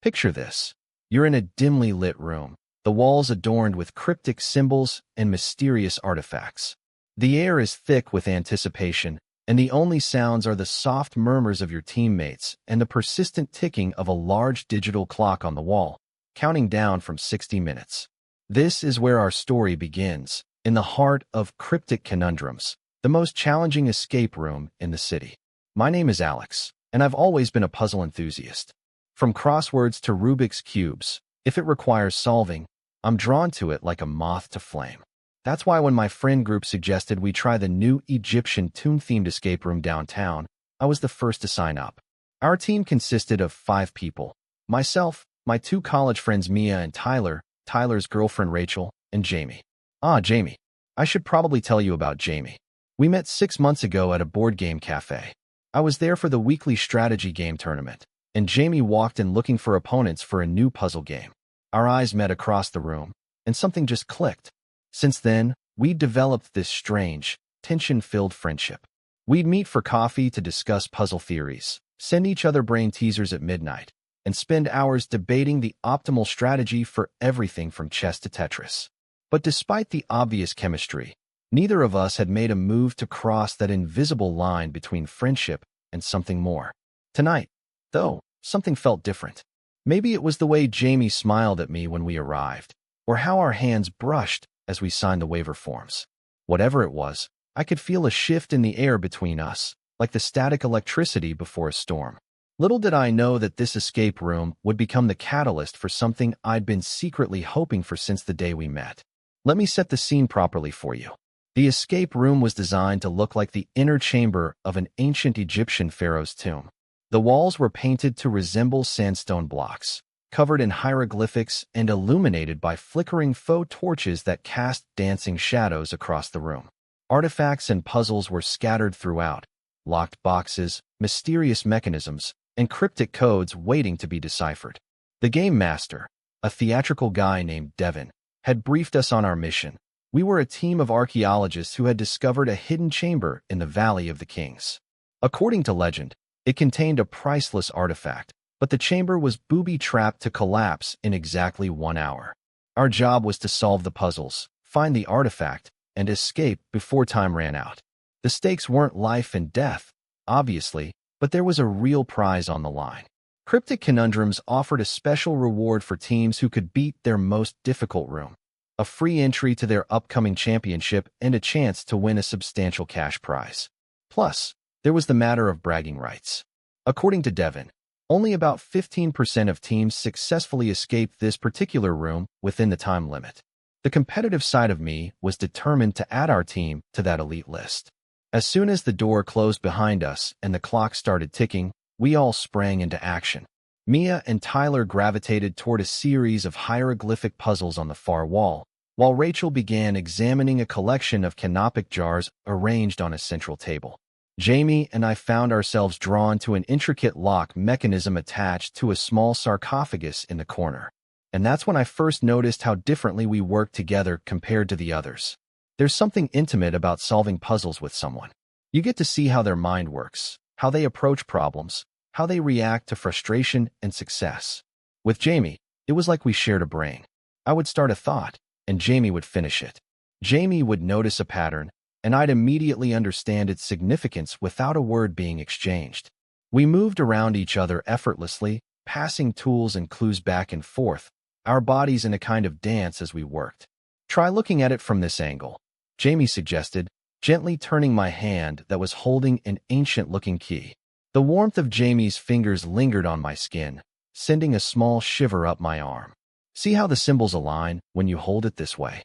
Picture this. You're in a dimly lit room, the walls adorned with cryptic symbols and mysterious artifacts. The air is thick with anticipation, and the only sounds are the soft murmurs of your teammates and the persistent ticking of a large digital clock on the wall, counting down from 60 minutes. This is where our story begins, in the heart of Cryptic Conundrums, the most challenging escape room in the city. My name is Alex, and I've always been a puzzle enthusiast. From crosswords to Rubik's Cubes, if it requires solving, I'm drawn to it like a moth to flame. That's why when my friend group suggested we try the new Egyptian tomb-themed escape room downtown, I was the first to sign up. Our team consisted of 5 people: myself, my 2 college friends Mia and Tyler, Tyler's girlfriend Rachel, and Jamie. Jamie. I should probably tell you about Jamie. We met 6 months ago at a board game cafe. I was there for the weekly strategy game tournament, and Jamie walked in looking for opponents for a new puzzle game. Our eyes met across the room, and something just clicked. Since then, we'd developed this strange, tension-filled friendship. We'd meet for coffee to discuss puzzle theories, send each other brain teasers at midnight, and spend hours debating the optimal strategy for everything from chess to Tetris. But despite the obvious chemistry, neither of us had made a move to cross that invisible line between friendship and something more. Tonight, though, something felt different. Maybe it was the way Jamie smiled at me when we arrived, or how our hands brushed as we signed the waiver forms. Whatever it was, I could feel a shift in the air between us, like the static electricity before a storm. Little did I know that this escape room would become the catalyst for something I'd been secretly hoping for since the day we met. Let me set the scene properly for you. The escape room was designed to look like the inner chamber of an ancient Egyptian pharaoh's tomb. The walls were painted to resemble sandstone blocks, covered in hieroglyphics and illuminated by flickering faux torches that cast dancing shadows across the room. Artifacts and puzzles were scattered throughout, locked boxes, mysterious mechanisms, and cryptic codes waiting to be deciphered. The game master, a theatrical guy named Devin, had briefed us on our mission. We were a team of archaeologists who had discovered a hidden chamber in the Valley of the Kings. According to legend, it contained a priceless artifact, but the chamber was booby-trapped to collapse in exactly 1 hour. Our job was to solve the puzzles, find the artifact, and escape before time ran out. The stakes weren't life and death, obviously, but there was a real prize on the line. Cryptic Conundrums offered a special reward for teams who could beat their most difficult room, a free entry to their upcoming championship and a chance to win a substantial cash prize. Plus, there was the matter of bragging rights. According to Devin, only about 15% of teams successfully escaped this particular room within the time limit. The competitive side of me was determined to add our team to that elite list. As soon as the door closed behind us and the clock started ticking, we all sprang into action. Mia and Tyler gravitated toward a series of hieroglyphic puzzles on the far wall, while Rachel began examining a collection of canopic jars arranged on a central table. Jamie and I found ourselves drawn to an intricate lock mechanism attached to a small sarcophagus in the corner. And that's when I first noticed how differently we worked together compared to the others. There's something intimate about solving puzzles with someone. You get to see how their mind works, how they approach problems, how they react to frustration and success. With Jamie, it was like we shared a brain. I would start a thought, and Jamie would finish it. Jamie would notice a pattern, and I'd immediately understand its significance without a word being exchanged. We moved around each other effortlessly, passing tools and clues back and forth, our bodies in a kind of dance as we worked. Try looking at it from this angle, Jamie suggested, gently turning my hand that was holding an ancient-looking key. The warmth of Jamie's fingers lingered on my skin, sending a small shiver up my arm. See how the symbols align when you hold it this way?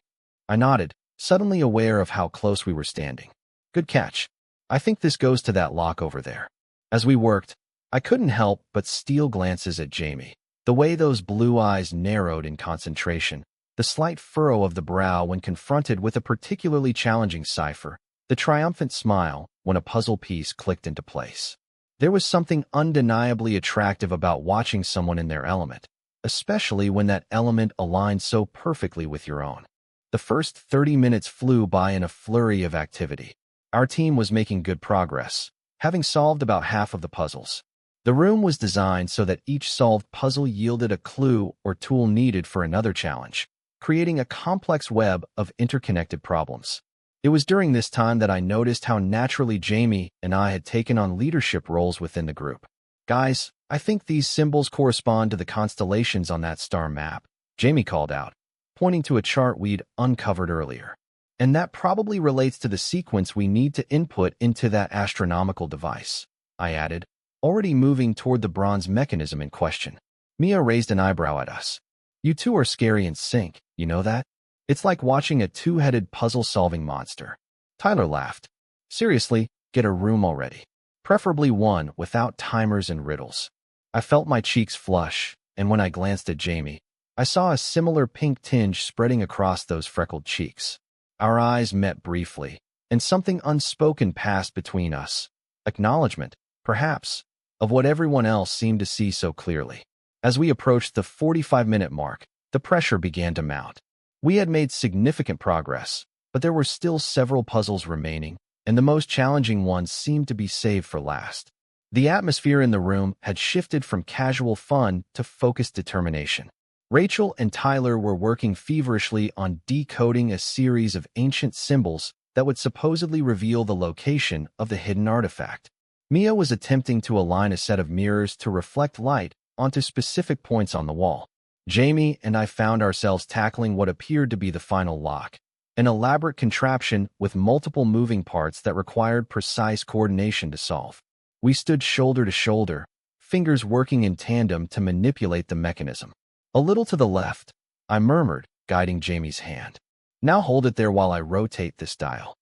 I nodded, suddenly aware of how close we were standing. Good catch. I think this goes to that lock over there. As we worked, I couldn't help but steal glances at Jamie. The way those blue eyes narrowed in concentration, the slight furrow of the brow when confronted with a particularly challenging cipher, the triumphant smile when a puzzle piece clicked into place. There was something undeniably attractive about watching someone in their element, especially when that element aligned so perfectly with your own. The first 30 minutes flew by in a flurry of activity. Our team was making good progress, having solved about half of the puzzles. The room was designed so that each solved puzzle yielded a clue or tool needed for another challenge, creating a complex web of interconnected problems. It was during this time that I noticed how naturally Jamie and I had taken on leadership roles within the group. Guys, I think these symbols correspond to the constellations on that star map, Jamie called out, pointing to a chart we'd uncovered earlier. And that probably relates to the sequence we need to input into that astronomical device, I added, already moving toward the bronze mechanism in question. Mia raised an eyebrow at us. You two are scary in sync, you know that? It's like watching a two-headed puzzle-solving monster. Tyler laughed. Seriously, get a room already. Preferably one without timers and riddles. I felt my cheeks flush, and when I glanced at Jamie, I saw a similar pink tinge spreading across those freckled cheeks. Our eyes met briefly, and something unspoken passed between us. Acknowledgement, perhaps, of what everyone else seemed to see so clearly. As we approached the 45-minute mark, the pressure began to mount. We had made significant progress, but there were still several puzzles remaining, and the most challenging ones seemed to be saved for last. The atmosphere in the room had shifted from casual fun to focused determination. Rachel and Tyler were working feverishly on decoding a series of ancient symbols that would supposedly reveal the location of the hidden artifact. Mia was attempting to align a set of mirrors to reflect light onto specific points on the wall. Jamie and I found ourselves tackling what appeared to be the final lock, an elaborate contraption with multiple moving parts that required precise coordination to solve. We stood shoulder to shoulder, fingers working in tandem to manipulate the mechanism. A little to the left, I murmured, guiding Jamie's hand. Now hold it there while I rotate this dial.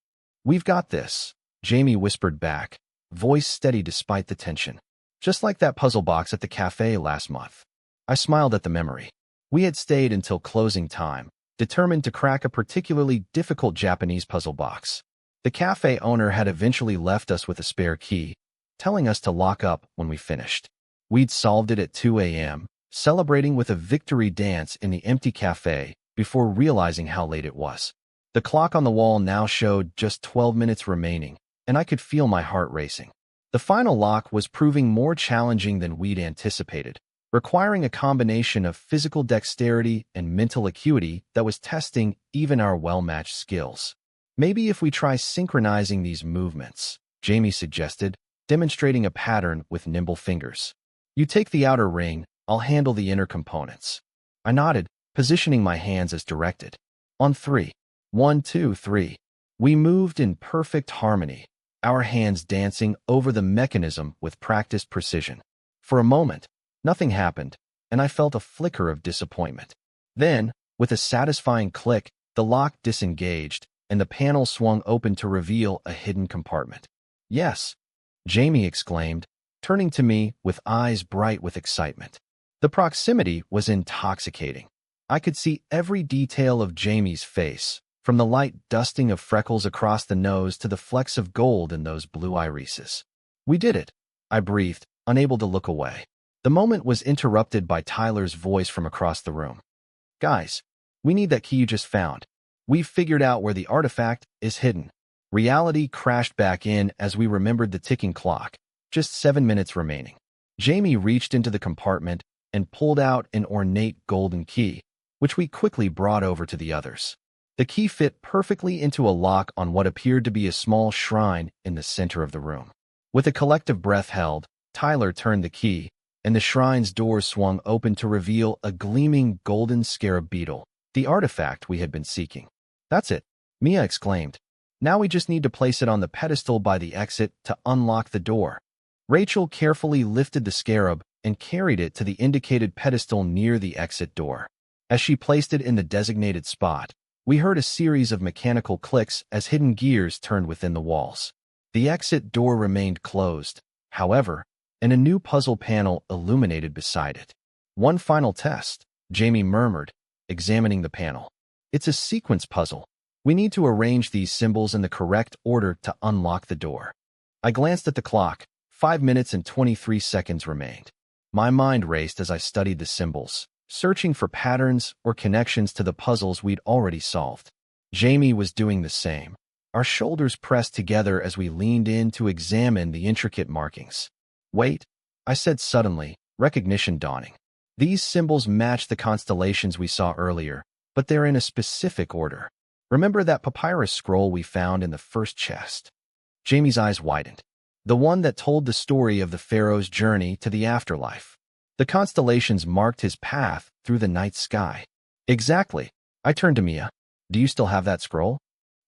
We've got this, Jamie whispered back, voice steady despite the tension. Just like that puzzle box at the cafe last month. I smiled at the memory. We had stayed until closing time, determined to crack a particularly difficult Japanese puzzle box. The cafe owner had eventually left us with a spare key, telling us to lock up when we finished. We'd solved it at 2 a.m., celebrating with a victory dance in the empty cafe before realizing how late it was. The clock on the wall now showed just 12 minutes remaining, and I could feel my heart racing. The final lock was proving more challenging than we'd anticipated, requiring a combination of physical dexterity and mental acuity that was testing even our well-matched skills. Maybe if we try synchronizing these movements, Jamie suggested, demonstrating a pattern with nimble fingers. You take the outer ring, I'll handle the inner components. I nodded, positioning my hands as directed. On 3. 1, 2, 3. We moved in perfect harmony, our hands dancing over the mechanism with practiced precision. For a moment, nothing happened, and I felt a flicker of disappointment. Then, with a satisfying click, the lock disengaged, and the panel swung open to reveal a hidden compartment. Yes, Jamie exclaimed, turning to me with eyes bright with excitement. The proximity was intoxicating. I could see every detail of Jamie's face, from the light dusting of freckles across the nose to the flecks of gold in those blue irises. We did it, I breathed, unable to look away. The moment was interrupted by Tyler's voice from across the room. Guys, we need that key you just found. We've figured out where the artifact is hidden. Reality crashed back in as we remembered the ticking clock, just 7 minutes remaining. Jamie reached into the compartment and pulled out an ornate golden key, which we quickly brought over to the others. The key fit perfectly into a lock on what appeared to be a small shrine in the center of the room. With a collective breath held, Tyler turned the key, and the shrine's doors swung open to reveal a gleaming golden scarab beetle, the artifact we had been seeking. That's it, Mia exclaimed. Now we just need to place it on the pedestal by the exit to unlock the door. Rachel carefully lifted the scarab and carried it to the indicated pedestal near the exit door. As she placed it in the designated spot, we heard a series of mechanical clicks as hidden gears turned within the walls. The exit door remained closed, however, and a new puzzle panel illuminated beside it. One final test, Jamie murmured, examining the panel. It's a sequence puzzle. We need to arrange these symbols in the correct order to unlock the door. I glanced at the clock. 5 minutes and 23 seconds remained. My mind raced as I studied the symbols, searching for patterns or connections to the puzzles we'd already solved. Jamie was doing the same. Our shoulders pressed together as we leaned in to examine the intricate markings. Wait, I said suddenly, recognition dawning. These symbols match the constellations we saw earlier, but they're in a specific order. Remember that papyrus scroll we found in the first chest? Jamie's eyes widened. The one that told the story of the pharaoh's journey to the afterlife. The constellations marked his path through the night sky. Exactly. I turned to Mia. Do you still have that scroll?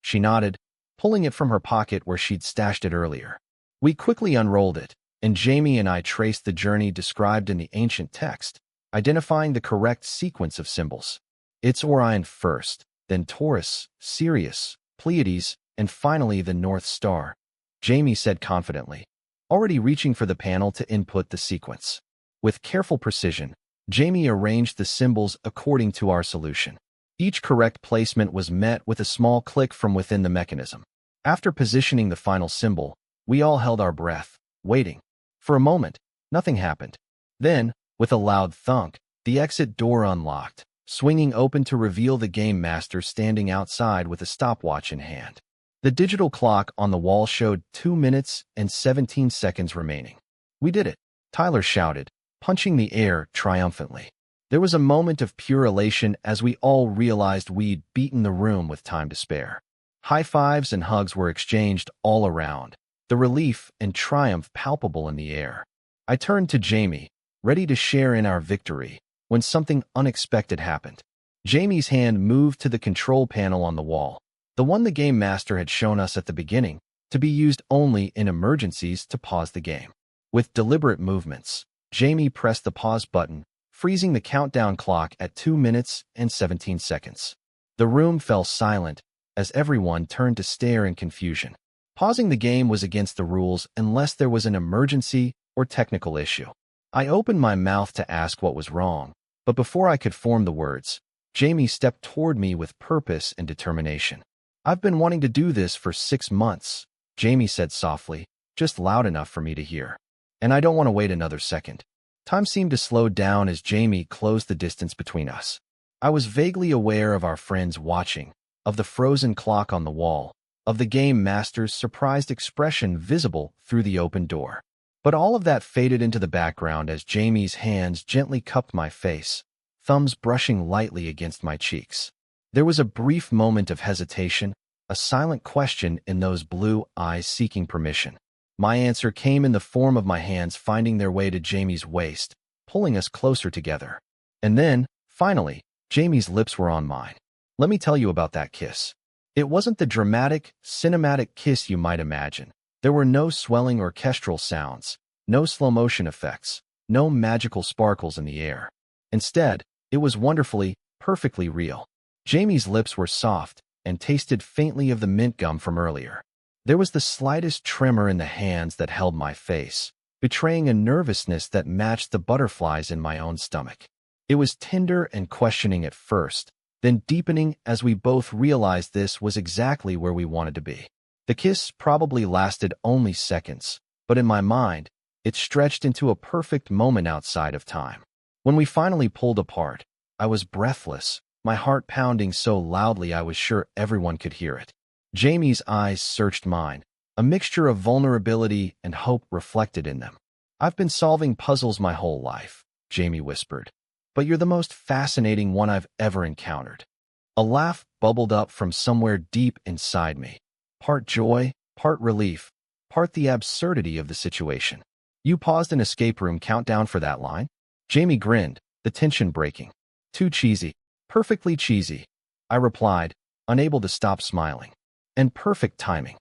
She nodded, pulling it from her pocket where she'd stashed it earlier. We quickly unrolled it, and Jamie and I traced the journey described in the ancient text, identifying the correct sequence of symbols. It's Orion first, then Taurus, Sirius, Pleiades, and finally the North Star, Jamie said confidently, already reaching for the panel to input the sequence. With careful precision, Jamie arranged the symbols according to our solution. Each correct placement was met with a small click from within the mechanism. After positioning the final symbol, we all held our breath, waiting. For a moment, nothing happened. Then, with a loud thunk, the exit door unlocked, swinging open to reveal the game master standing outside with a stopwatch in hand. The digital clock on the wall showed 2 minutes and 17 seconds remaining. We did it, Tyler shouted, punching the air triumphantly. There was a moment of pure elation as we all realized we'd beaten the room with time to spare. High fives and hugs were exchanged all around, the relief and triumph palpable in the air. I turned to Jamie, ready to share in our victory, when something unexpected happened. Jamie's hand moved to the control panel on the wall, the one the game master had shown us at the beginning, to be used only in emergencies to pause the game. With deliberate movements, Jamie pressed the pause button, freezing the countdown clock at 2 minutes and 17 seconds. The room fell silent as everyone turned to stare in confusion. Pausing the game was against the rules unless there was an emergency or technical issue. I opened my mouth to ask what was wrong, but before I could form the words, Jamie stepped toward me with purpose and determination. I've been wanting to do this for 6 months, Jamie said softly, just loud enough for me to hear. And I don't want to wait another second. Time seemed to slow down as Jamie closed the distance between us. I was vaguely aware of our friends watching, of the frozen clock on the wall, of the game master's surprised expression visible through the open door. But all of that faded into the background as Jamie's hands gently cupped my face, thumbs brushing lightly against my cheeks. There was a brief moment of hesitation, a silent question in those blue eyes seeking permission. My answer came in the form of my hands finding their way to Jamie's waist, pulling us closer together. And then, finally, Jamie's lips were on mine. Let me tell you about that kiss. It wasn't the dramatic, cinematic kiss you might imagine. There were no swelling orchestral sounds, no slow-motion effects, no magical sparkles in the air. Instead, it was wonderfully, perfectly real. Jamie's lips were soft and tasted faintly of the mint gum from earlier. There was the slightest tremor in the hands that held my face, betraying a nervousness that matched the butterflies in my own stomach. It was tender and questioning at first, then deepening as we both realized this was exactly where we wanted to be. The kiss probably lasted only seconds, but in my mind, it stretched into a perfect moment outside of time. When we finally pulled apart, I was breathless, my heart pounding so loudly I was sure everyone could hear it. Jamie's eyes searched mine, a mixture of vulnerability and hope reflected in them. I've been solving puzzles my whole life, Jamie whispered, but you're the most fascinating one I've ever encountered. A laugh bubbled up from somewhere deep inside me, part joy, part relief, part the absurdity of the situation. You paused an escape room countdown for that line? Jamie grinned, the tension breaking. Too cheesy. Perfectly cheesy, I replied, unable to stop smiling. And perfect timing.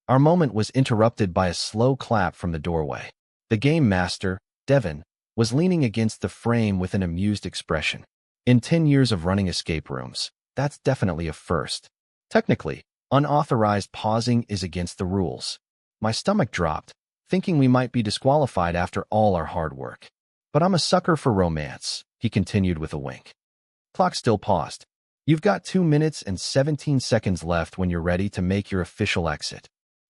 Our moment was interrupted by a slow clap from the doorway. The game master, Devin, was leaning against the frame with an amused expression. In 10 years of running escape rooms, that's definitely a first. Technically, unauthorized pausing is against the rules. My stomach dropped, thinking we might be disqualified after all our hard work. But I'm a sucker for romance, he continued with a wink. Clock still paused. You've got 2 minutes and 17 seconds left when you're ready to make your official exit.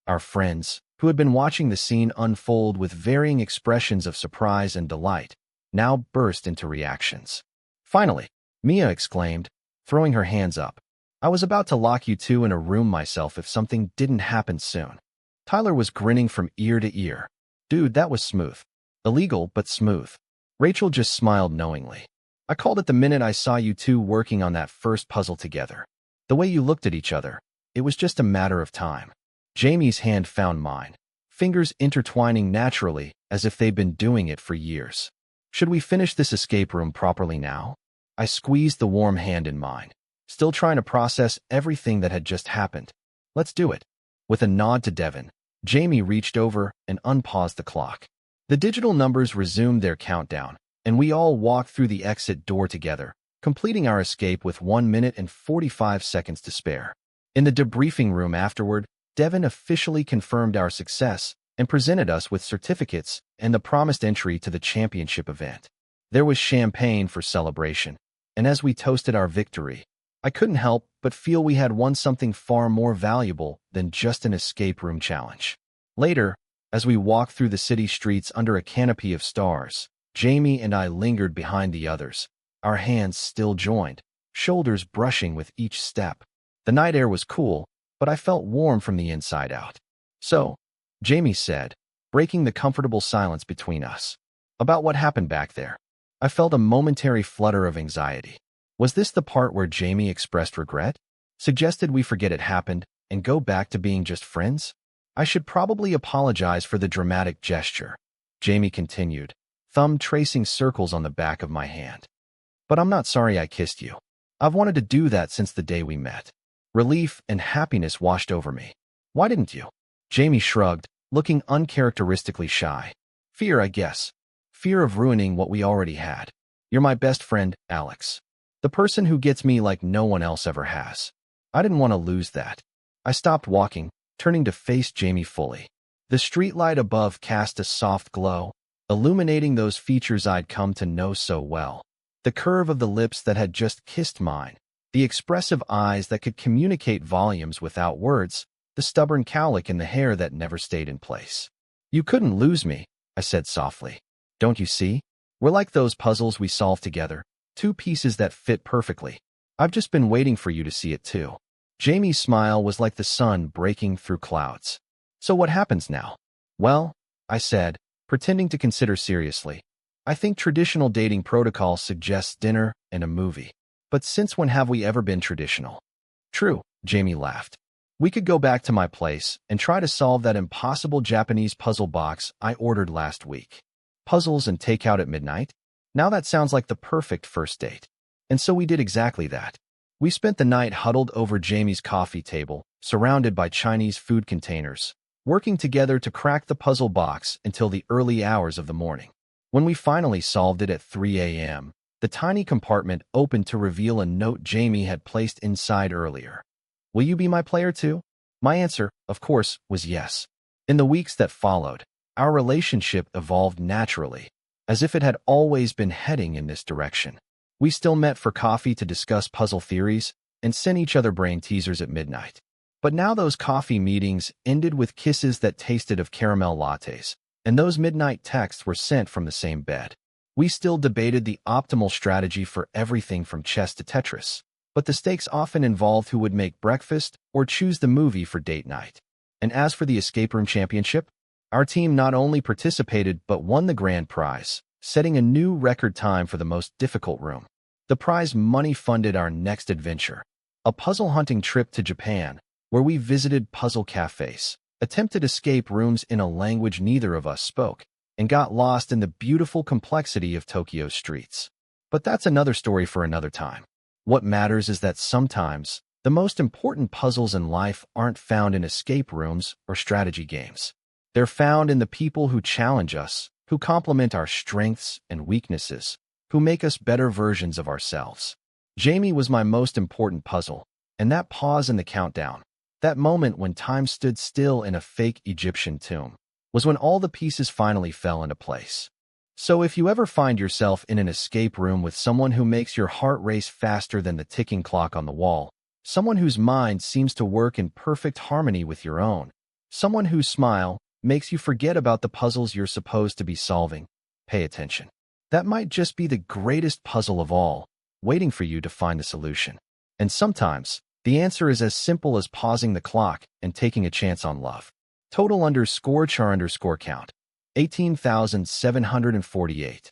Our friends, who had been watching the scene unfold with varying expressions of surprise and delight, now burst into reactions. Finally, Mia exclaimed, throwing her hands up. I was about to lock you two in a room myself if something didn't happen soon. Tyler was grinning from ear to ear. Dude, that was smooth. Illegal, but smooth. Rachel just smiled knowingly. I called it the minute I saw you two working on that first puzzle together. The way you looked at each other, it was just a matter of time. Jamie's hand found mine, fingers intertwining naturally as if they'd been doing it for years. Should we finish this escape room properly now? I squeezed the warm hand in mine, still trying to process everything that had just happened. Let's do it. With a nod to Devon, Jamie reached over and unpaused the clock. The digital numbers resumed their countdown, and we all walked through the exit door together, completing our escape with 1 minute and 45 seconds to spare. In the debriefing room afterward, Devon officially confirmed our success and presented us with certificates and the promised entry to the championship event. There was champagne for celebration, and as we toasted our victory, I couldn't help but feel we had won something far more valuable than just an escape room challenge. Later, as we walked through the city streets under a canopy of stars, Jamie and I lingered behind the others, our hands still joined, shoulders brushing with each step. The night air was cool, but I felt warm from the inside out. So, Jamie said, breaking the comfortable silence between us. About what happened back there. I felt a momentary flutter of anxiety. Was this the part where Jamie expressed regret? Suggested we forget it happened and go back to being just friends? I should probably apologize for the dramatic gesture, Jamie continued, thumb tracing circles on the back of my hand. But I'm not sorry I kissed you. I've wanted to do that since the day we met. Relief and happiness washed over me. Why didn't you? Jamie shrugged, looking uncharacteristically shy. Fear, I guess. Fear of ruining what we already had. You're my best friend, Alex. The person who gets me like no one else ever has. I didn't want to lose that. I stopped walking, turning to face Jamie fully. The streetlight above cast a soft glow, illuminating those features I'd come to know so well. The curve of the lips that had just kissed mine, the expressive eyes that could communicate volumes without words, the stubborn cowlick in the hair that never stayed in place. You couldn't lose me, I said softly. Don't you see? We're like those puzzles we solved together, two pieces that fit perfectly. I've just been waiting for you to see it too. Jamie's smile was like the sun breaking through clouds. So what happens now? Well, I said, pretending to consider seriously. I think traditional dating protocol suggests dinner and a movie. But since when have we ever been traditional? True, Jamie laughed. We could go back to my place and try to solve that impossible Japanese puzzle box I ordered last week. Puzzles and takeout at midnight? Now that sounds like the perfect first date. And so we did exactly that. We spent the night huddled over Jamie's coffee table, surrounded by Chinese food containers, working together to crack the puzzle box until the early hours of the morning. When we finally solved it at 3 a.m., the tiny compartment opened to reveal a note Jamie had placed inside earlier. Will you be my player too? My answer, of course, was yes. In the weeks that followed, our relationship evolved naturally, as if it had always been heading in this direction. We still met for coffee to discuss puzzle theories and sent each other brain teasers at midnight. But now those coffee meetings ended with kisses that tasted of caramel lattes, and those midnight texts were sent from the same bed. We still debated the optimal strategy for everything from chess to Tetris, but the stakes often involved who would make breakfast or choose the movie for date night. And as for the escape room championship, our team not only participated but won the grand prize, setting a new record time for the most difficult room. The prize money funded our next adventure, a puzzle hunting trip to Japan, where we visited puzzle cafes, attempted escape rooms in a language neither of us spoke, and got lost in the beautiful complexity of Tokyo's streets. But that's another story for another time. What matters is that sometimes, the most important puzzles in life aren't found in escape rooms or strategy games. They're found in the people who challenge us, who complement our strengths and weaknesses, who make us better versions of ourselves. Jamie was my most important puzzle, and that pause in the countdown, that moment when time stood still in a fake Egyptian tomb, was when all the pieces finally fell into place. So if you ever find yourself in an escape room with someone who makes your heart race faster than the ticking clock on the wall, someone whose mind seems to work in perfect harmony with your own, someone whose smile makes you forget about the puzzles you're supposed to be solving, pay attention. That might just be the greatest puzzle of all, waiting for you to find the solution. And sometimes, the answer is as simple as pausing the clock and taking a chance on love. Total_char_count. 18,748.